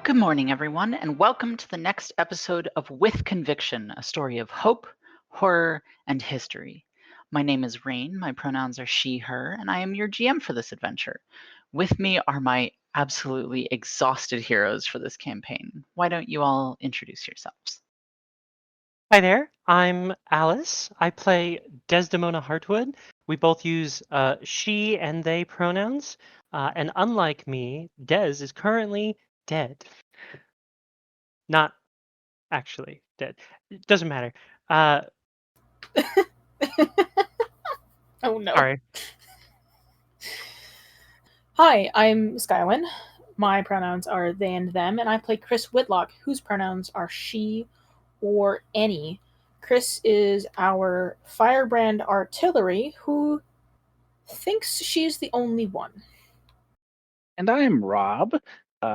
Good morning, everyone, and welcome to the next episode of With Conviction, a story of hope, horror, and history. My name is Rain, my pronouns are she, her, and I am your GM for this adventure. With me are my absolutely exhausted heroes for this campaign. Why don't you all introduce yourselves? Hi there, I'm Alice. I play Desdemona Hartwood. We both use she and they pronouns. And unlike me, Des is currently dead. Not actually dead. It doesn't matter. Uh, Oh no. sorry. Hi, I'm Skywin. My pronouns are they and them, and I play Chris Whitlock, whose pronouns are she or any. Chris is our firebrand artillery who thinks she's the only one. And I am Rob.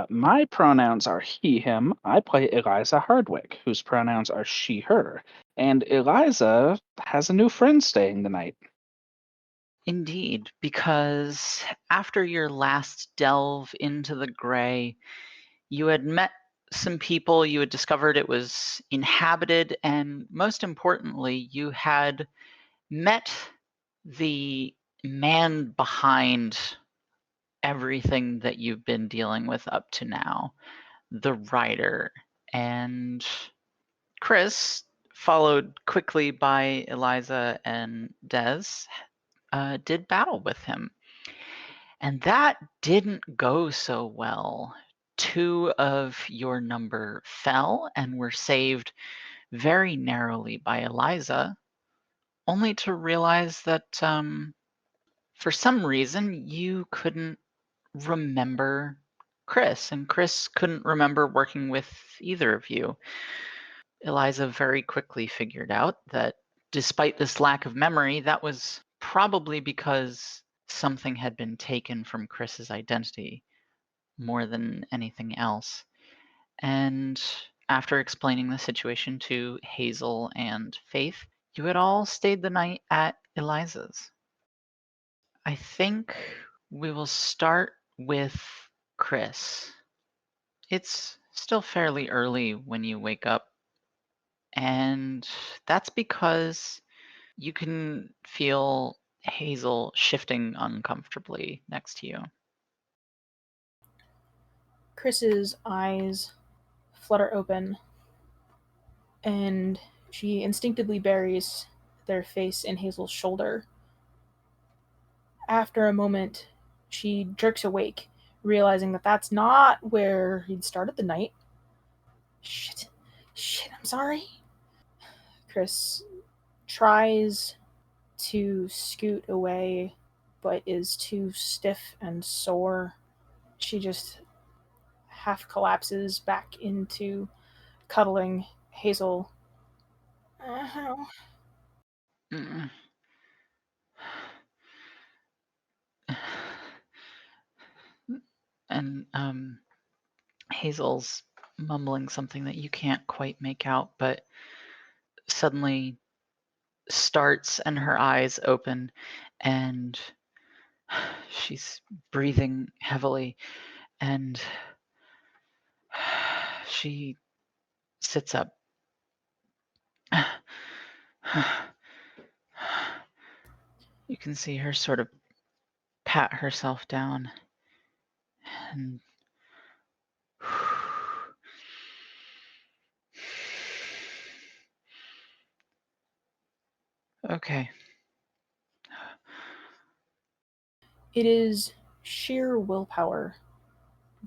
My pronouns are he, him. I play Eliza Hardwick, whose pronouns are she, her. And Eliza has a new friend staying the night. Indeed, because after your last delve into the gray, you had met some people, you had discovered it was inhabited, and most importantly, you had met the man behind everything that you've been dealing with up to now, the writer. And Chris, followed quickly by Eliza and Des, did battle with him. And that didn't go so well. Two of your number fell and were saved very narrowly by Eliza, only to realize that for some reason you couldn't remember Chris, and Chris couldn't remember working with either of you. Eliza very quickly figured out that despite this lack of memory, that was probably because something had been taken from Chris's identity more than anything else. And after explaining the situation to Hazel and Faith, you had all stayed the night at Eliza's. I think we will start with Chris. It's still fairly early when you wake up, and that's because you can feel Hazel shifting uncomfortably next to you. Chris's eyes flutter open, and she instinctively buries their face in Hazel's shoulder. After a moment, she jerks awake, realizing that that's not where he'd started the night. Shit, I'm sorry. Chris tries to scoot away, but is too stiff and sore. She just half collapses back into cuddling Hazel. Oh. Mm. And Hazel's mumbling something that you can't quite make out, but suddenly starts and her eyes open and she's breathing heavily and she sits up. You can see her sort of pat herself down and okay. It is sheer willpower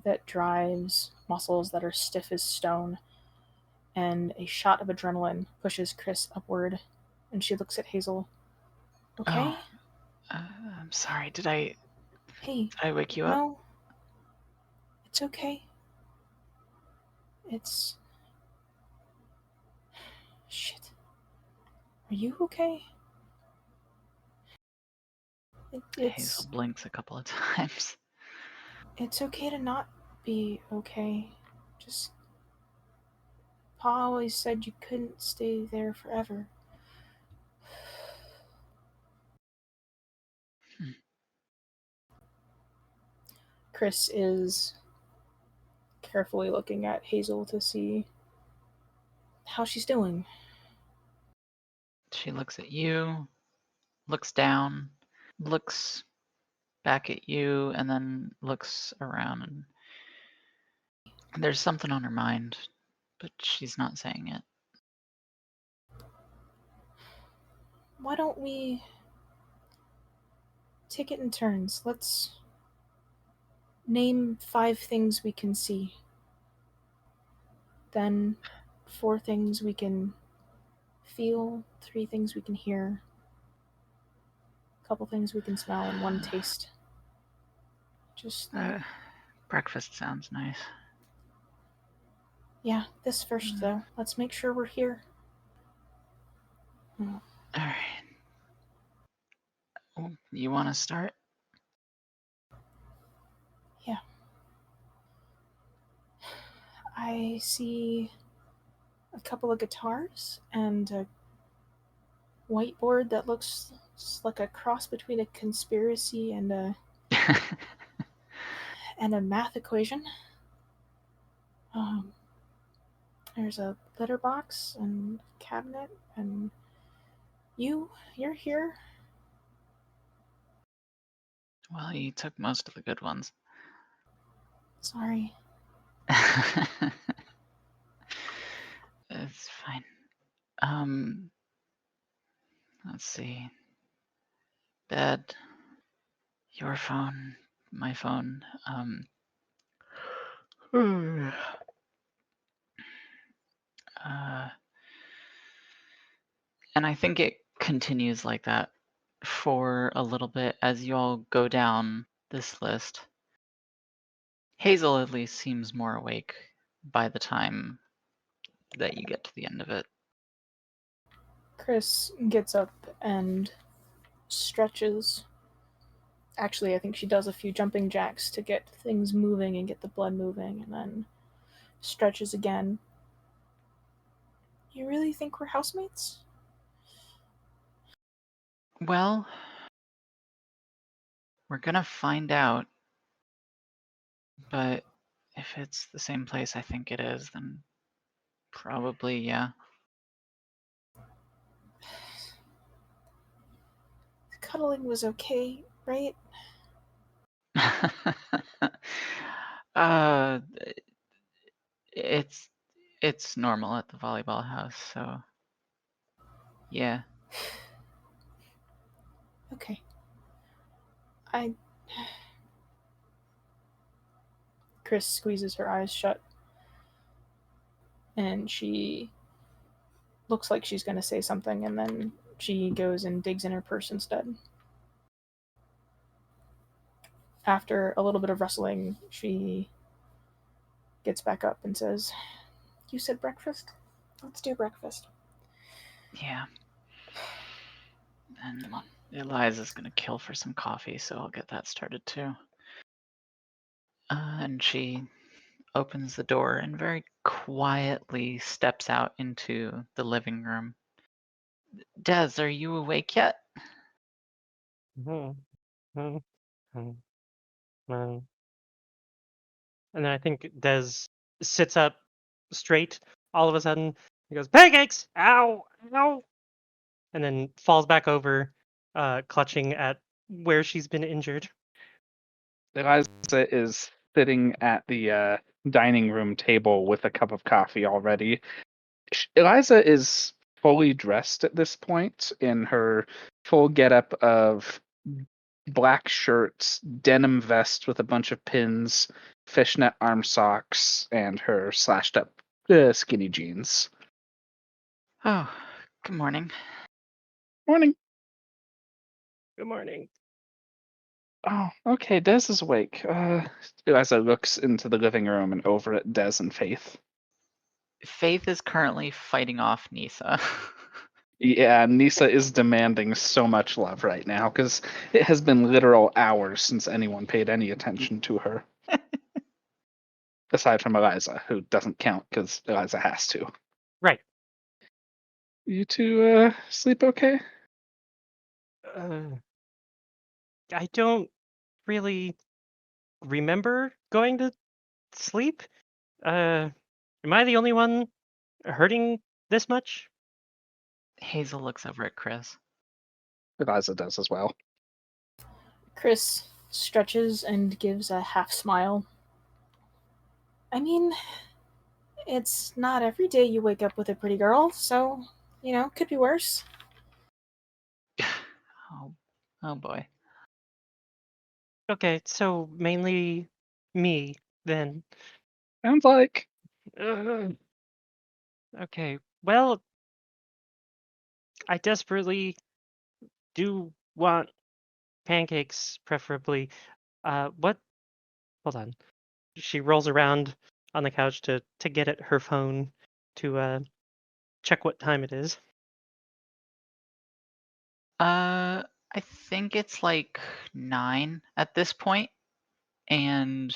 that drives muscles that are stiff as stone, and a shot of adrenaline pushes Chris upward, and she looks at Hazel. Okay? Oh, I'm sorry. Did I Hey, wake you up? no. It's okay. It's. Shit. Are you okay? Hazel blinks a couple of times. It's okay to not be okay. Just. Pa always said you couldn't stay there forever. Chris is carefully looking at Hazel to see how she's doing. She looks at you, looks down, looks back at you, and then looks around. And there's something on her mind, but she's not saying it. Why don't we take it in turns? Let's name 5 things we can see. Then 4 things we can feel, 3 things we can hear, a couple things we can smell, and 1 taste. Just Breakfast sounds nice. yeah, this first though. Let's make sure we're here. All right. Oh, you want to start? Yeah. I see a couple of guitars and a whiteboard that looks like a cross between a conspiracy and a math equation. There's a litter box and cabinet, and you're here. Well, you took most of the good ones. Sorry. It's fine. Let's see. Bed, your phone, my phone. And I think it continues like that for a little bit as you all go down this list. Hazel at least seems more awake by the time that you get to the end of it. Chris gets up and stretches. Actually, I think she does a few jumping jacks to get things moving and get the blood moving, and then stretches again. You really think we're housemates? Well, we're gonna find out. But if it's the same place I think it is, then probably, yeah. The cuddling was okay, right? uh, it's normal at the volleyball house, so yeah. Okay. I. Chris squeezes her eyes shut, and she looks like she's going to say something, and then she goes and digs in her purse instead. After a little bit of wrestling, she gets back up and says, "You said breakfast? Let's do breakfast." Yeah. And Eliza's gonna kill for some coffee, so I'll get that started too. And she opens the door and very quietly steps out into the living room. Des, are you awake yet? And then I think Des sits up straight all of a sudden. He goes, "Pancakes! Ow! Ow!" And then falls back over, clutching at where she's been injured. Eliza is sitting at the dining room table with a cup of coffee already. Eliza is fully dressed at this point in her full getup of black shirts, denim vest with a bunch of pins, fishnet arm socks, and her slashed up skinny jeans. Oh, good morning. Morning. Good morning. Oh, okay. Des is awake. Eliza looks into the living room and over at Des and Faith. Faith is currently fighting off Nisa. Yeah, Nisa is demanding so much love right now because it has been literal hours since anyone paid any attention to her. Aside from Eliza, who doesn't count because Eliza has to. Right. You two sleep okay? I don't really remember going to sleep. am I the only one hurting this much? Hazel looks over at Chris. Eliza does as well. Chris stretches and gives a half smile. I mean, it's not every day you wake up with a pretty girl, so, could be worse. Oh boy. Okay, so mainly me then. Sounds like. Ugh. Okay, well, I desperately do want pancakes, preferably. What? Hold on. She rolls around on the couch to get at her phone to check what time it is. I think it's like 9 at this point, and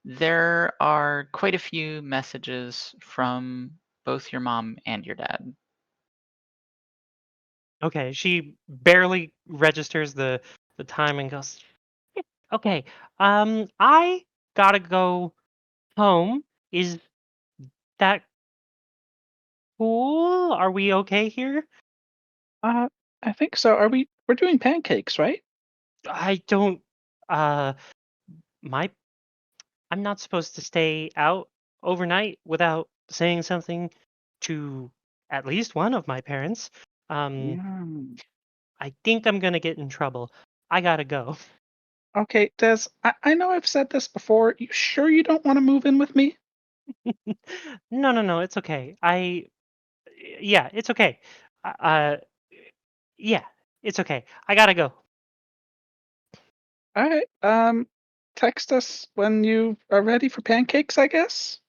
there are quite a few messages from both your mom and your dad. Okay, she barely registers the time and goes, "Okay, I gotta go home. Is that cool? Are we okay here?" I think so. We're doing pancakes, right? I don't. Uh, my I'm not supposed to stay out overnight without saying something to at least one of my parents. Um, Mm. I think I'm gonna get in trouble. I gotta go. Okay, Des, I know I've said this before. You sure you don't want to move in with me? No, it's okay. Yeah, it's okay. Uh, yeah, it's okay. I gotta go. All right. Text us when you are ready for pancakes, I guess.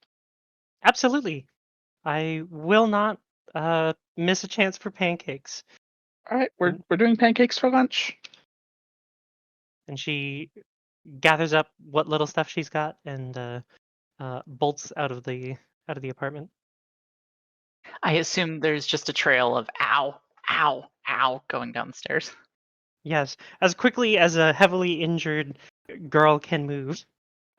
Absolutely. I will not miss a chance for pancakes. All right, And, we're doing pancakes for lunch. and she gathers up what little stuff she's got and bolts out of the apartment. I assume there's just a trail of ow, ow, ow going downstairs. Yes, as quickly as a heavily injured girl can move.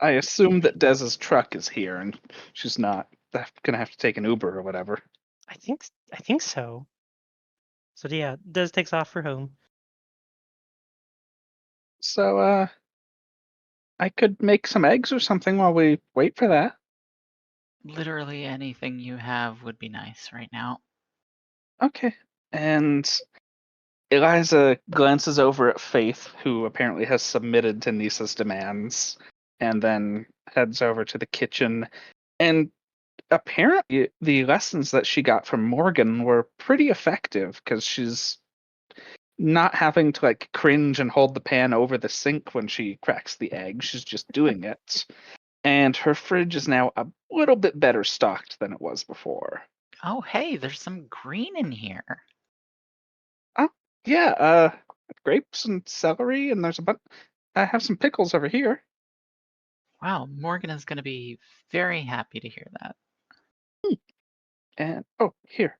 I assume that Dez's truck is here, and she's not gonna have to take an Uber or whatever. I think so. So yeah, Des takes off for home. So, I could make some eggs or something while we wait for that. Literally anything you have would be nice right now. Okay. And Eliza glances over at Faith, who apparently has submitted to Nisa's demands, and then heads over to the kitchen. And apparently, the lessons that she got from Morgan were pretty effective because she's not having to like cringe and hold the pan over the sink when she cracks the egg. She's just doing it. And her fridge is now a little bit better stocked than it was before. Oh, hey, there's some green in here. Oh, yeah, grapes and celery, and there's a bunch. I have some pickles over here. Wow, Morgan is going to be very happy to hear that. And oh, here.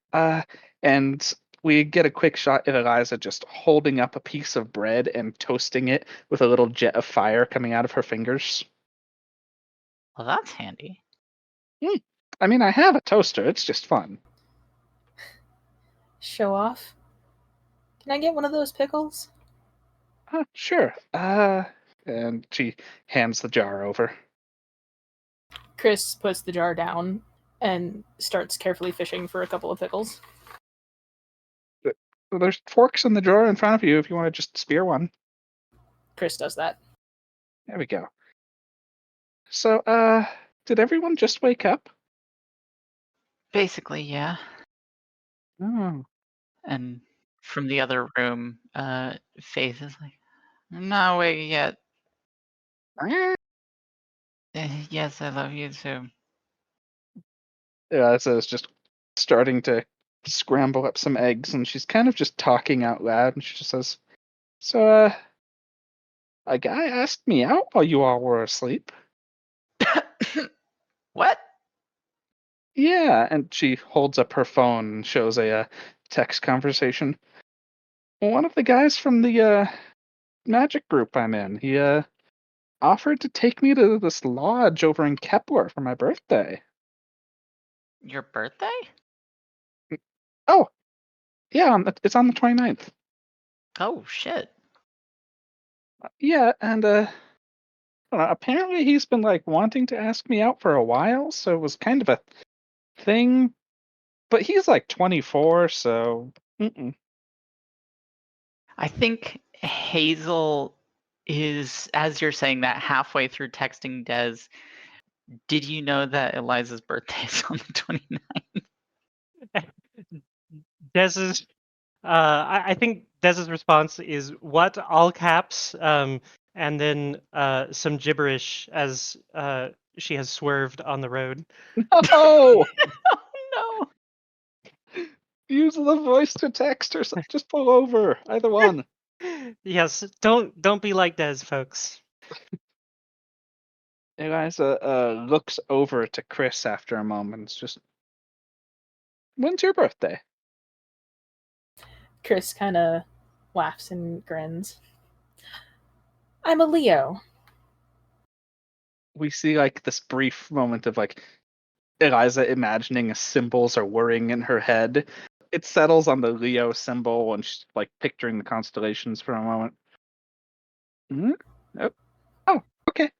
And we get a quick shot of Eliza just holding up a piece of bread and toasting it with a little jet of fire coming out of her fingers. Well, that's handy. I mean, I have a toaster. It's just fun. Show off. Can I get one of those pickles? Sure. And she hands the jar over. Chris puts the jar down and starts carefully fishing for a couple of pickles. So there's forks in the drawer in front of you if you want to just spear one. Chris does that. There we go. So, did everyone just wake up? Basically, yeah. Oh. And from the other room, Faith is like, "I'm not awake yet. Yes, I love you too." Yeah, so it's just starting to scramble up some eggs, and she's kind of just talking out loud, and she just says, "So, a guy asked me out while you all were asleep." What? Yeah, and she holds up her phone and shows a text conversation. One of the guys from the magic group I'm in. offered to take me to this lodge over in Kepler for my birthday. Your birthday? Oh, yeah, it's on the 29th. Oh, shit. Yeah, and I don't know, apparently he's been like wanting to ask me out for a while, so it was kind of a thing. But he's like 24, so I think Hazel is, as you're saying that, halfway through texting Des. Did you know that Eliza's birthday is on the 29th? Dez's, I think Dez's response is what, all caps, and then some gibberish as she has swerved on the road. no. Oh, no. Use the voice to text or just pull over. Either one. Yes, don't be like Dez, folks. Eliza looks over to Chris after a moment. It's just, when's your birthday? Chris kind of laughs and grins. I'm a Leo. We see like this brief moment of like Eliza imagining symbols are whirring in her head. It settles on the Leo symbol and she's like picturing the constellations for a moment. Oh, okay.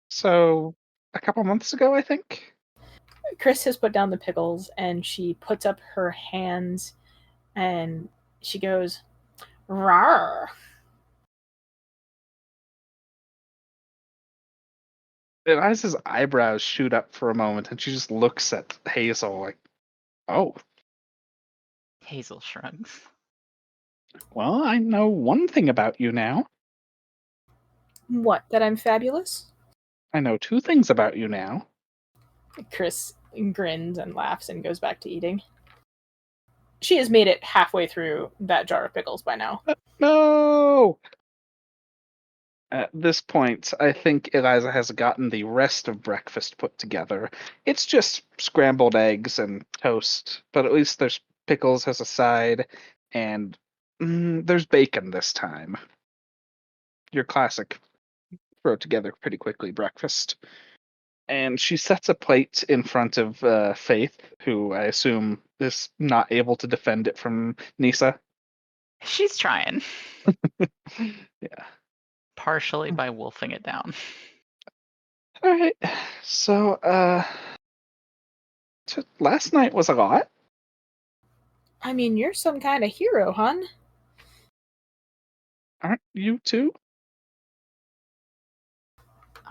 So a couple months ago, I think. Chris has put down the pickles and she puts up her hands and she goes, "Rawr." Eliza's eyebrows shoot up for a moment and she just looks at Hazel like, oh, Hazel shrugs. well, I know one thing about you now. What, that I'm fabulous? I know two things about you now. Chris grins and laughs and goes back to eating. She has made it halfway through that jar of pickles by now. No! At this point, I think Eliza has gotten the rest of breakfast put together. It's just scrambled eggs and toast, but at least there's pickles as a side, and there's bacon this time. Your classic throw together pretty quickly breakfast. And she sets a plate in front of Faith, who I assume is not able to defend it from Nisa. She's trying, Yeah. partially by wolfing it down. All right. So, last night was a lot. I mean, you're some kind of hero, hun. Aren't you too?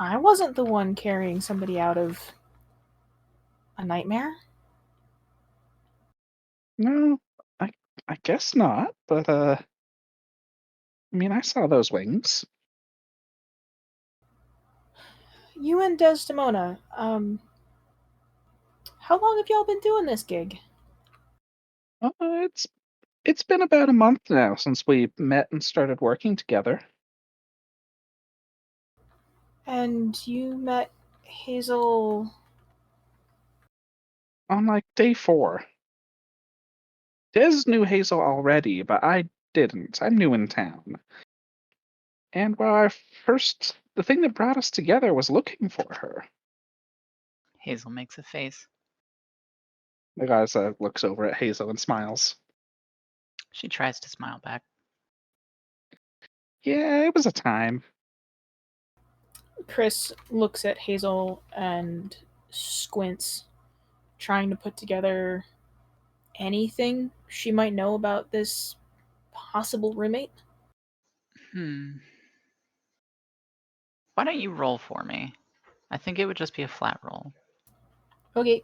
I wasn't the one carrying somebody out of a nightmare. No, I guess not. But I mean, I saw those wings. You and Desdemona, how long have y'all been doing this gig? Uh, it's it's been about a month now since we met and started working together. And you met Hazel. On like day 4. Des knew Hazel already, but I didn't. I'm new in town. And the thing that brought us together was looking for her. Hazel makes a face. The guy looks over at Hazel and smiles. She tries to smile back. Yeah, it was a time. Chris looks at Hazel and squints, trying to put together anything she might know about this possible roommate. Why don't you roll for me? I think it would just be a flat roll. Okay.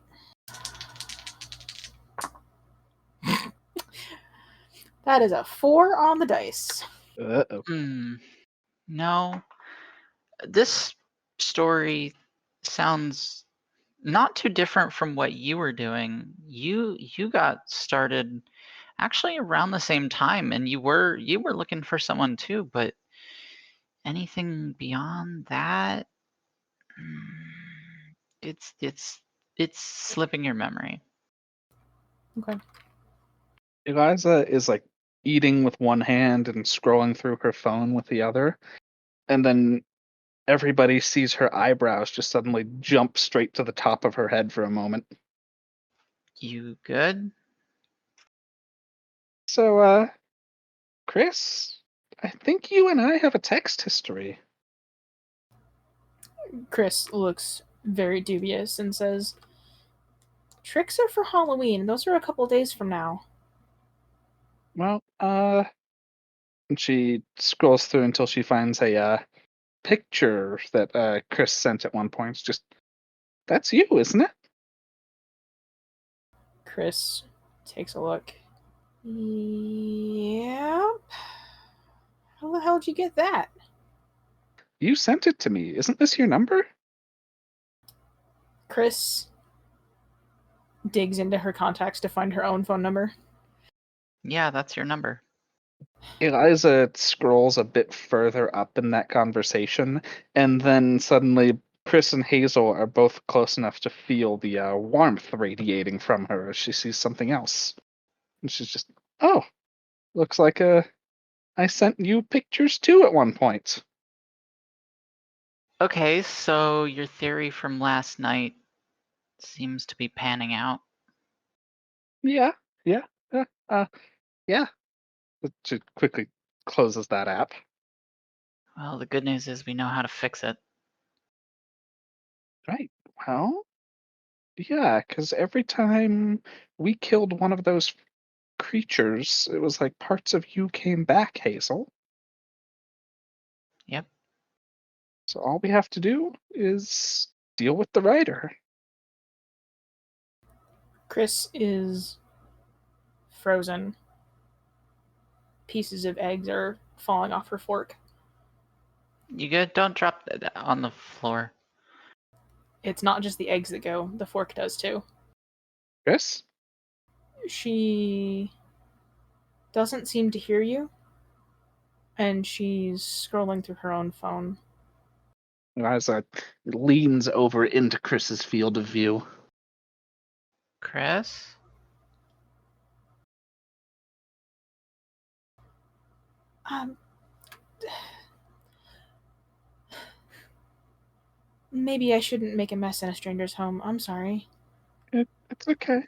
That is a 4 on the dice. Uh-oh. No. This story sounds not too different from what you were doing. You got started actually around the same time, and you were looking for someone too, but anything beyond that, it's slipping your memory. Okay. Eliza is like eating with one hand and scrolling through her phone with the other. And then everybody sees her eyebrows just suddenly jump straight to the top of her head for a moment. You good? So, Chris, I think you and I have a text history. Chris looks very dubious and says, "Tricks are for Halloween. Those are a couple days from now." Well, and she scrolls through until she finds a picture that Chris sent at one point. It's just, that's you, isn't it? Chris takes a look. Yep. How the hell did you get that? You sent it to me. Isn't this your number? Chris digs into her contacts to find her own phone number. Yeah, that's your number. Eliza scrolls a bit further up in that conversation, and then suddenly Chris and Hazel are both close enough to feel the warmth radiating from her as she sees something else. And she's just, oh, looks like I sent you pictures too at one point. Okay, so your theory from last night seems to be panning out. Yeah, yeah, yeah. She quickly closes that app. Well, the good news is we know how to fix it. Right. Well, yeah, because every time we killed one of those creatures, it was like parts of you came back, Hazel. Yep. So all we have to do is deal with the writer. Chris is frozen. Pieces of eggs are falling off her fork. You good? Don't drop that on the floor. It's not just the eggs that go, the fork does too. Chris? She doesn't seem to hear you, and she's scrolling through her own phone. Eliza leans over into Chris's field of view. Chris? Maybe I shouldn't make a mess in a stranger's home. I'm sorry. It's okay.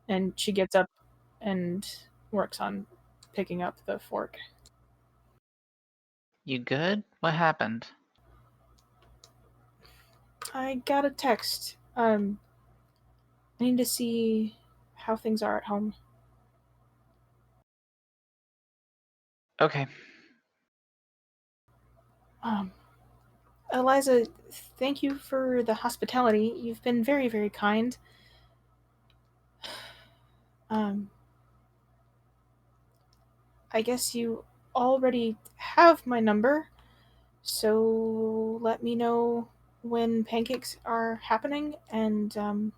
And she gets up and works on picking up the fork. You good? What happened? I got a text. I need to see how things are at home. Okay. Eliza, thank you for the hospitality. You've been very, very kind. I guess you already have my number, so let me know when pancakes are happening and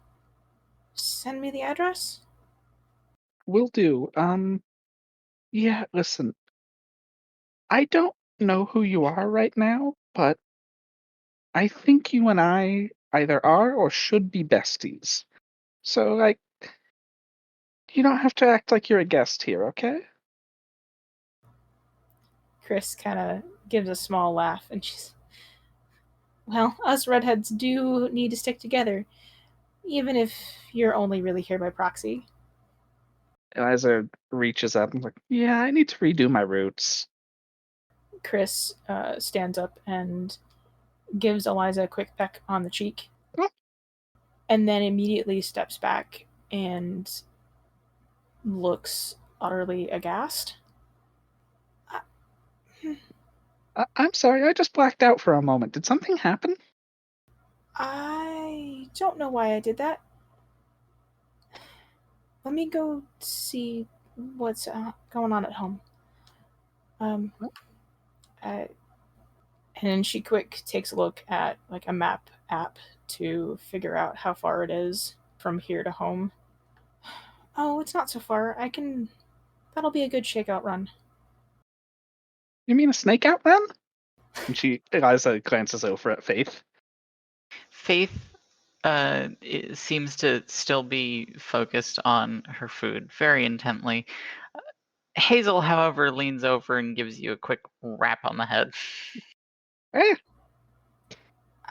send me the address. Will do. Yeah, listen. I don't know who you are right now, but I think you and I either are or should be besties. So, like, you don't have to act like you're a guest here, okay? Chris kind of gives a small laugh and she's, well, us redheads do need to stick together, even if you're only really here by proxy. Eliza reaches up and is like, yeah, I need to redo my roots. Chris stands up and gives Eliza a quick peck on the cheek, Oh. and then immediately steps back and looks utterly aghast. I'm sorry, I just blacked out for a moment. Did something happen? I don't know why I did that. Let me go see what's going on at home. And she quick takes a look at like a map app to figure out how far it is from here to home. Oh, it's not so far. That'll be a good shakeout run. You mean a snake out then? And Eliza glances over at Faith. Faith seems to still be focused on her food very intently. Hazel, however, leans over and gives you a quick rap on the head. Hey,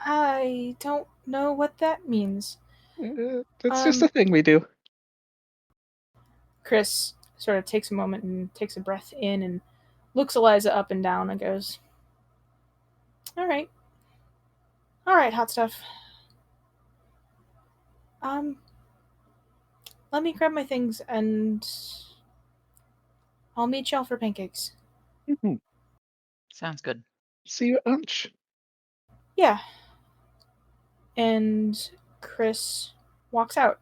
I don't know what that means. It's just a thing we do. Chris sort of takes a moment and takes a breath in and looks Eliza up and down and goes, All right. All right, hot stuff. Let me grab my things and I'll meet y'all for pancakes. Mhm. Sounds good. See you at lunch. Yeah. And Chris walks out.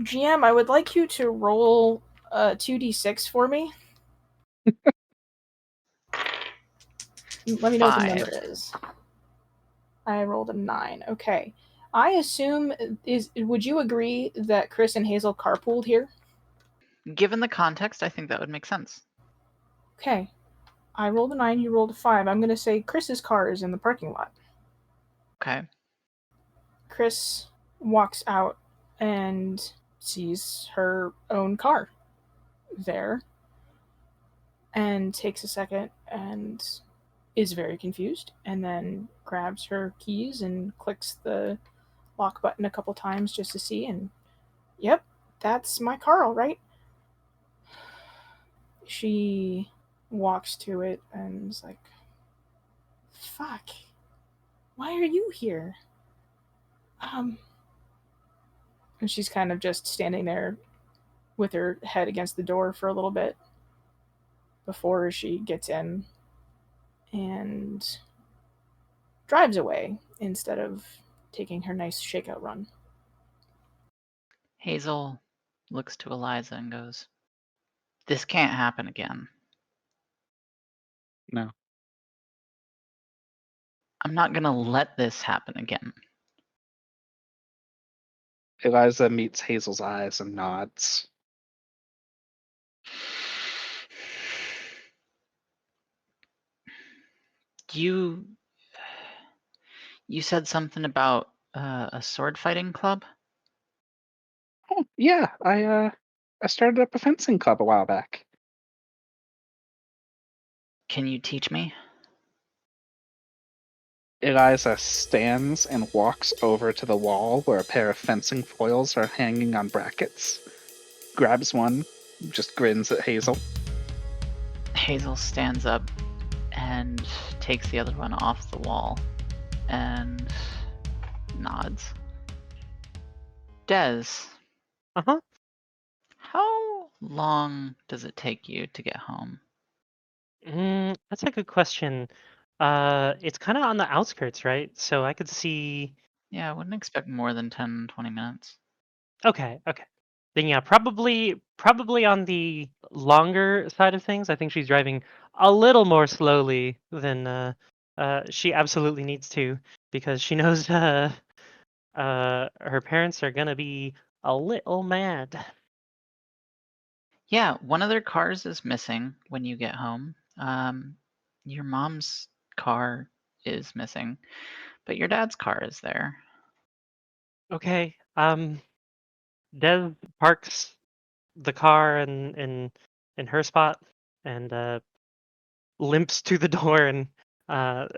GM, I would like you to roll 2d6 for me. Let me know what the number 5. is. I rolled a 9. Okay. I assume would you agree that Chris and Hazel carpooled here? Given the context, I think that would make sense. Okay. I rolled a 9, you rolled a 5. I'm going to say Chris's car is in the parking lot. Okay. Chris walks out and sees her own car there and takes a second and is very confused and then grabs her keys and clicks the lock button a couple times just to see, and yep, that's my car, all right. She walks to it and is like, fuck, why are you here? And she's kind of just standing there with her head against the door for a little bit before she gets in and drives away instead of taking her nice shakeout run. Hazel looks to Eliza and goes, "This can't happen again. No. I'm not going to let this happen again." Eliza meets Hazel's eyes and nods. You said something about a sword fighting club? Oh, yeah, I started up a fencing club a while back. Can you teach me? Eliza stands and walks over to the wall where a pair of fencing foils are hanging on brackets, grabs one, just grins at Hazel. Hazel stands up and takes the other one off the wall and nods. Des, Uh-huh. how long does it take you to get home? That's a good question. It's kind of on the outskirts, right? So I could see. Yeah, I wouldn't expect more than 10, 20 minutes. Okay, okay. Then yeah, probably on the longer side of things. I think she's driving a little more slowly than she absolutely needs to, because she knows her parents are gonna be a little mad. Yeah, one of their cars is missing when you get home. Your mom's car is missing, but your dad's car is there. Okay. Dev parks the car in her spot and limps to the door and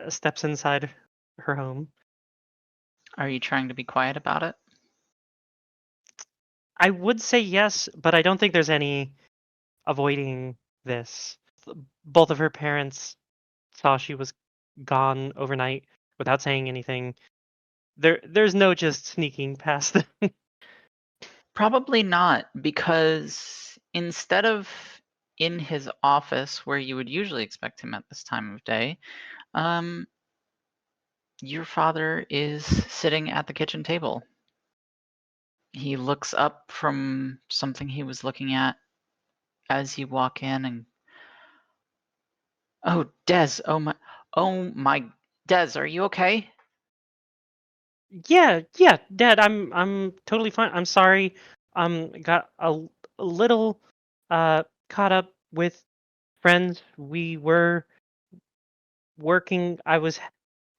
steps inside her home. Are you trying to be quiet about it? I would say yes, but I don't think there's any avoiding this. Both of her parents saw she was gone overnight without saying anything. There's no just sneaking past them. Probably not, because instead of in his office where you would usually expect him at this time of day, um, your father is sitting at the kitchen table. He looks up from something he was looking at as you walk in and, "Oh, Des, oh my, Des, are you okay?" Yeah, Dad, I'm totally fine. I'm sorry. Got a little caught up with friends. We were working. I was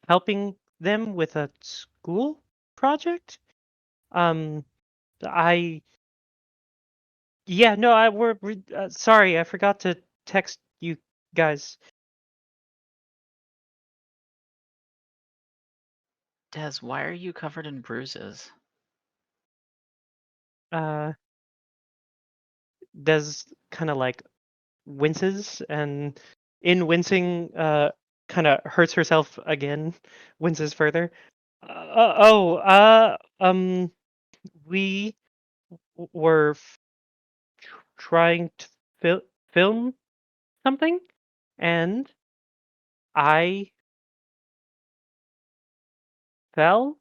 helping them with a school project. Um, I yeah, no, sorry. I forgot to text you guys. Des, why are you covered in bruises? Des kind of like winces, and in wincing, kind of hurts herself again, winces further. We were trying to film something, and I fell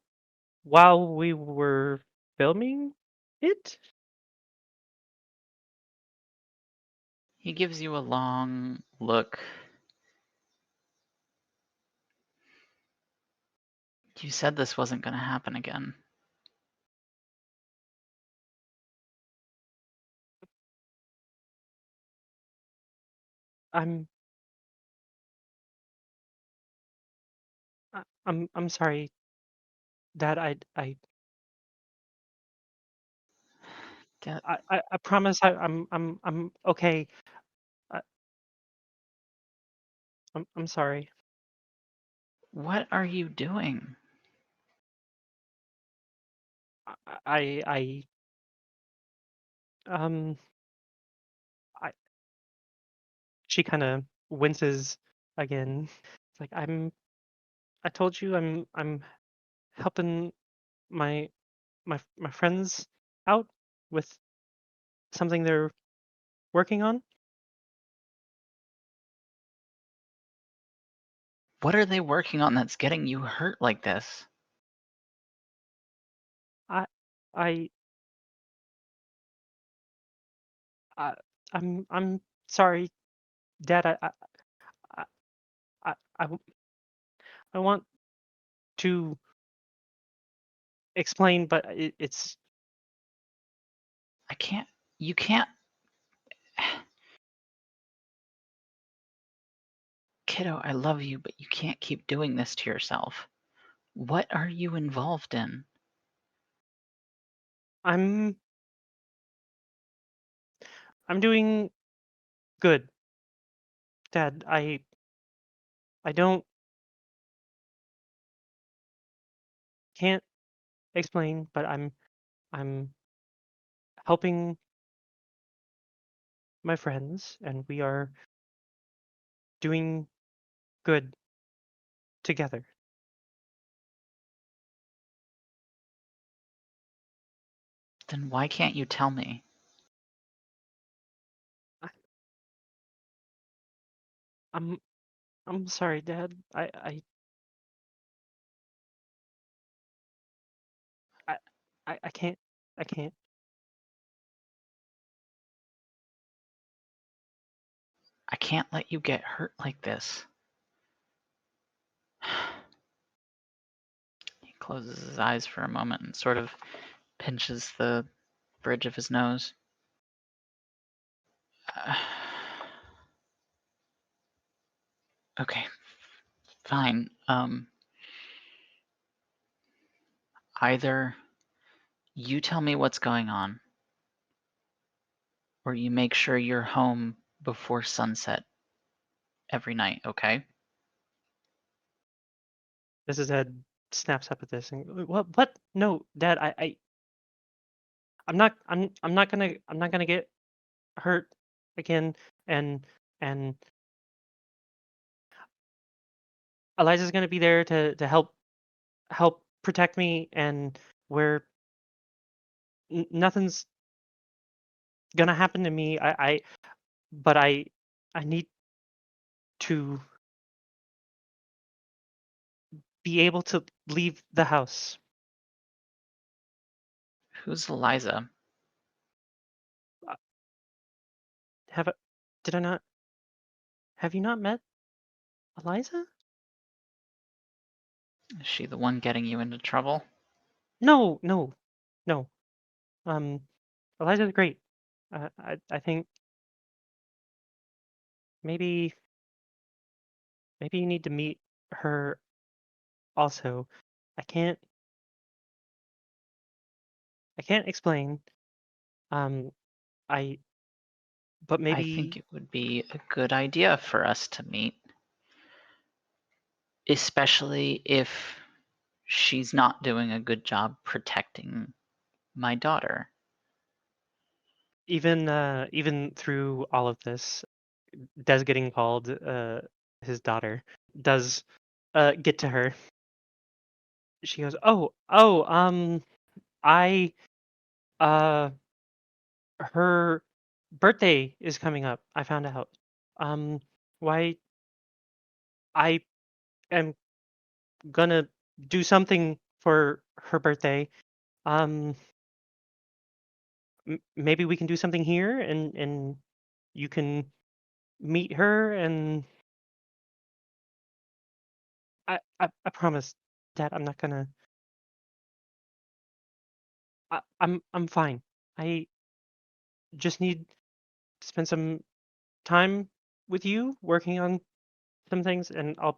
while we were filming it. He gives you a long look. You said this wasn't going to happen again. I'm I'm sorry, Dad. Dad, I promise I'm okay. I, I'm sorry. what are you doing? I um I She kind of winces again. It's like I told you I'm helping my friends out with something they're working on. What are they working on that's getting you hurt like this? I I I I'm sorry, Dad. I I I, I want to explain, but it's I can't. You can't. Kiddo, I love you, but you can't keep doing this to yourself. What are you involved in? I'm I'm doing good, Dad. I don't can't explain, but I'm helping my friends, and we are doing good together. Then why can't you tell me? I, I'm I'm sorry, Dad. I I can't. I can't. I can't let you get hurt like this. He closes his eyes for a moment and sort of pinches the bridge of his nose. Okay, fine. Either you tell me what's going on, or you make sure you're home before sunset every night, okay? Mrs. Head snaps up at this and what? No, Dad. I'm not gonna get hurt again. And and Eliza's gonna be there to help protect me, and where nothing's gonna happen to me. But I need to be able to leave the house. Who's Eliza? Uh, Have I, did I not? Have you not met Eliza? Is she the one getting you into trouble? No, no, no. Eliza's great. I think maybe you need to meet her also. I can't explain. Um, I but I think maybe it would be a good idea for us to meet, especially if she's not doing a good job protecting my daughter. Even through all of this, Des getting called his daughter does get to her. She goes, I her birthday is coming up. I found out. Why I am gonna do something for her birthday. Um, maybe we can do something here, and you can meet her, and I promise, Dad, I'm not gonna. I'm fine. I just need to spend some time with you working on some things, and I'll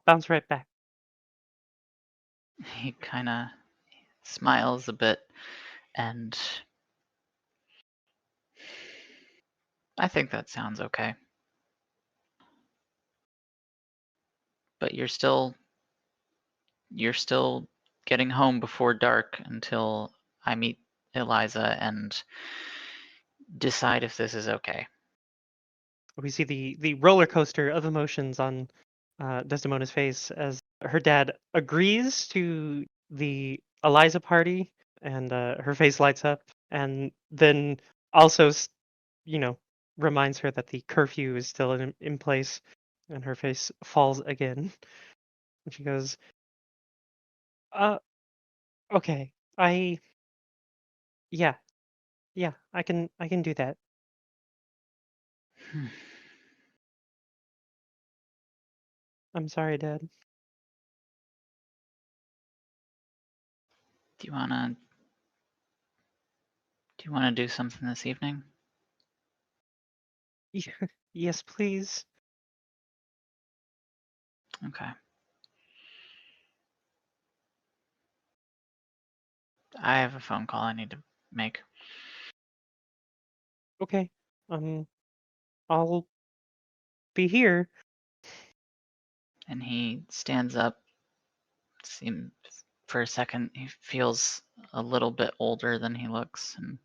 bounce right back. He kind of smiles a bit, and I think that sounds okay. But you're still getting home before dark until I meet Eliza and decide if this is okay. We see the roller coaster of emotions on Desdemona's face as her dad agrees to the Eliza party, and her face lights up, and then also, reminds her that the curfew is still in place, and her face falls again. And she goes, "Uh, okay, yeah, yeah, I can do that. Hmm. I'm sorry, Dad." Do you wanna do something this evening? Yes, please. Okay. I have a phone call I need to make. Okay. I'll be here. And he stands up. Seems for a second he feels a little bit older than he looks, and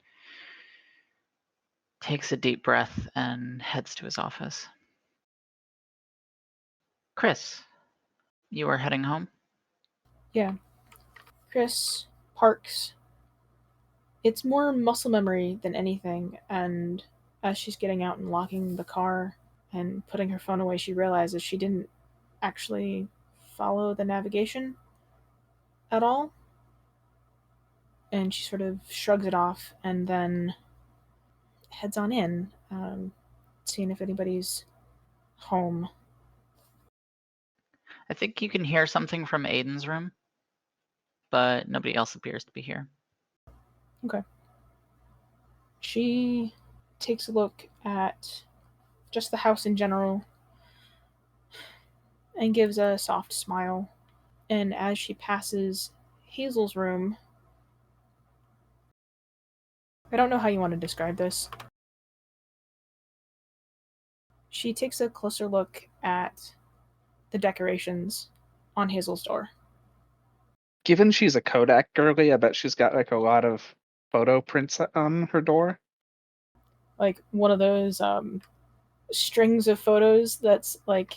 takes a deep breath and heads to his office. Chris, you are heading home? Yeah. Chris parks. It's more muscle memory than anything, and as she's getting out and locking the car and putting her phone away, she realizes she didn't actually follow the navigation at all. And she sort of shrugs it off and then heads on in, seeing if anybody's home. I think you can hear something from Aiden's room, but nobody else appears to be here. Okay. She takes a look at just the house in general and gives a soft smile. And as she passes Hazel's room, I don't know how you want to describe this. She takes a closer look at the decorations on Hazel's door. Given she's a Kodak girly, I bet she's got like a lot of photo prints on her door. Like one of those strings of photos that's like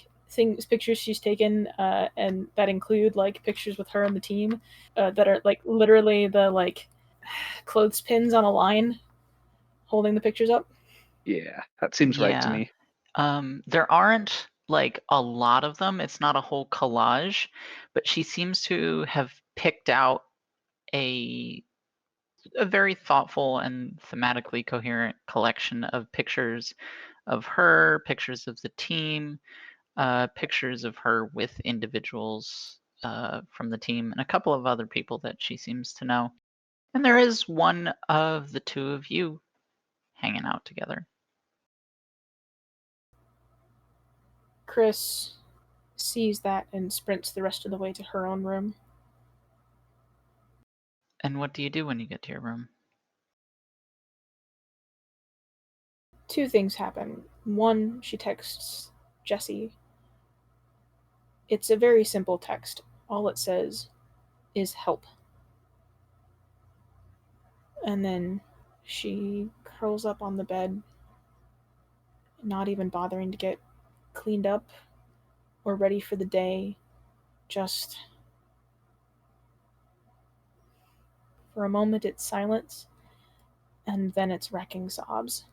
pictures she's taken, and that include like pictures with her and the team, that are like literally the like clothespins on a line holding the pictures up. Yeah, that seems right to Yeah. me. There aren't like a lot of them. It's not a whole collage, but she seems to have picked out a very thoughtful and thematically coherent collection of pictures of her, pictures of the team, pictures of her with individuals from the team, and a couple of other people that she seems to know. And there is one of the two of you hanging out together. Chris sees that and sprints the rest of the way to her own room. And what do you do when you get to your room? Two things happen. One, she texts Jesse. It's a very simple text. all it says is help. And then she curls up on the bed, not even bothering to get cleaned up or ready for the day. Just for a moment, it's silence, and then it's wrecking sobs.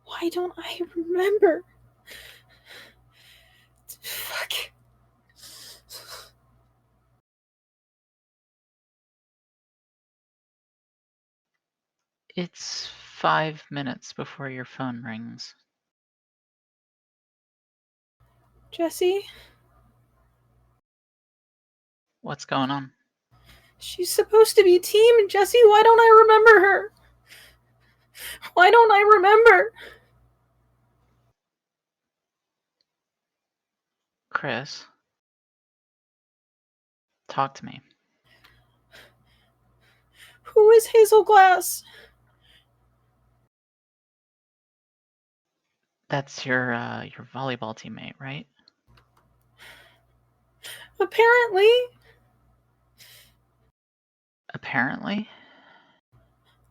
Why don't I remember? Fuck. It's 5 minutes before your phone rings. Jesse? What's going on? She's supposed to be team, Jesse. Why don't I remember her? Why don't I remember? Chris, talk to me. Who is Hazel Glass? That's your volleyball teammate, right? Apparently. Apparently?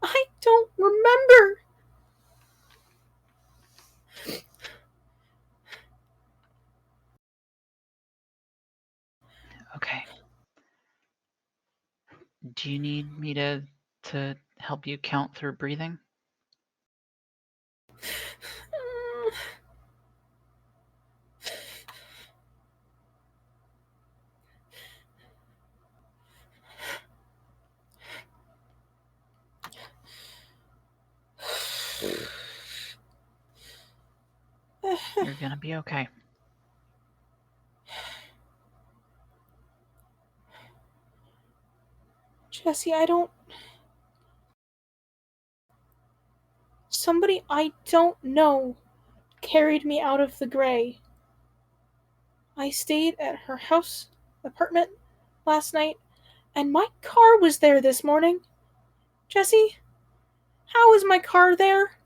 I don't remember. Okay. Do you need me to help you count through breathing? You're gonna be okay. Jesse, I don't... Somebody I don't know carried me out of the gray. I stayed at her apartment last night, and my car was there this morning. Jesse, how is my car there?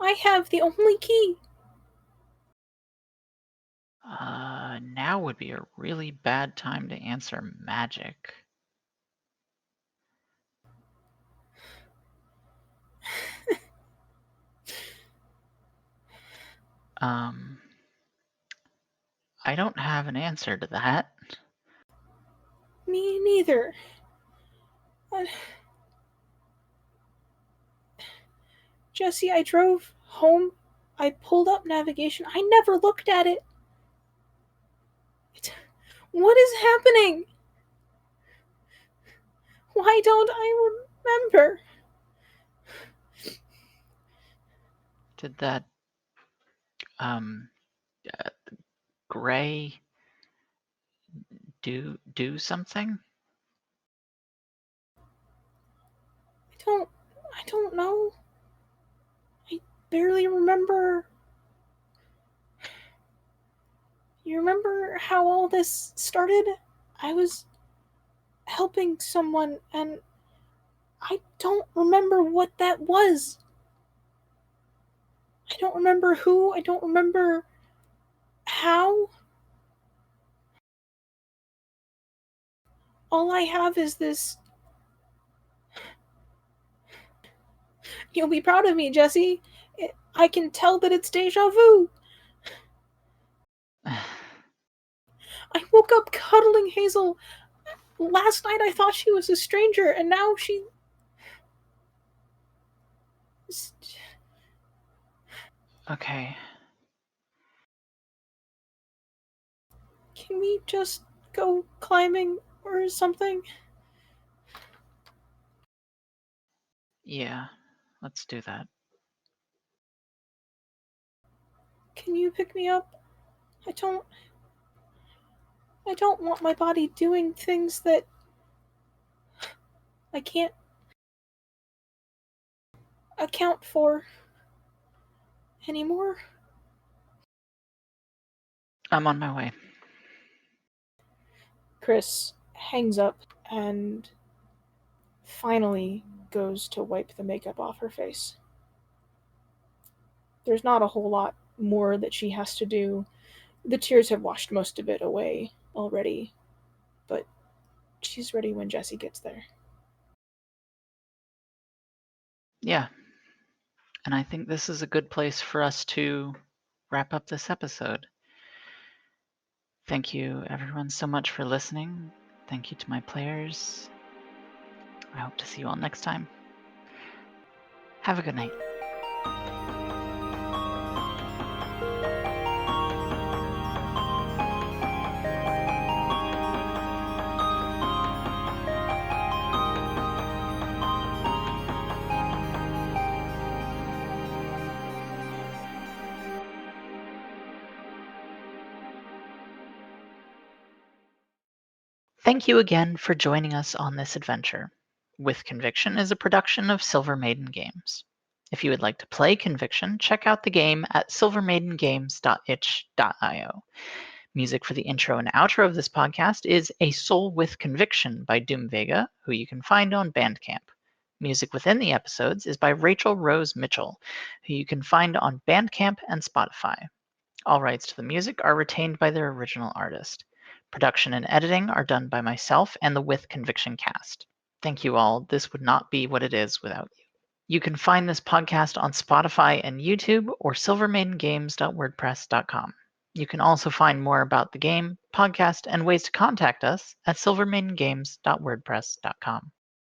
I have the only key. Now would be a really bad time to answer magic. I don't have an answer to that. Me neither. Jesse, I drove home. I pulled up navigation. I never looked at it. What is happening? Why don't I remember? Did that gray do something? I don't know. I barely remember. You remember how all this started? I was helping someone, and I don't remember what that was. I don't remember who. I don't remember how. All I have is this. You'll be proud of me, Jesse. I can tell that it's deja vu. I woke up cuddling Hazel. Last night I thought she was a stranger, and now she... Okay. Can we just go climbing or something? Yeah, let's do that. Can you pick me up? I don't want my body doing things that I can't account for anymore. I'm on my way. Chris hangs up and finally goes to wipe the makeup off her face. There's not a whole lot more that she has to do. The tears have washed most of it away already, but she's ready when Jesse gets there. Yeah. And I think this is a good place for us to wrap up this episode. Thank you, everyone, so much for listening. Thank you to my players. I hope to see you all next time. Have a good night. Thank you again for joining us on this adventure. With Conviction is a production of Silver Maiden Games. If you would like to play Conviction, check out the game at silvermaidengames.itch.io. Music for the intro and outro of this podcast is A Soul with Conviction by Doom Vega, who you can find on Bandcamp. Music within the episodes is by Rachel Rose Mitchell, who you can find on Bandcamp and Spotify. All rights to the music are retained by their original artist. Production and editing are done by myself and the With Conviction cast. Thank you all. This would not be what it is without you. You can find this podcast on Spotify and YouTube or silvermaidengames.wordpress.com. You can also find more about the game, podcast, and ways to contact us at silvermaidengames.wordpress.com.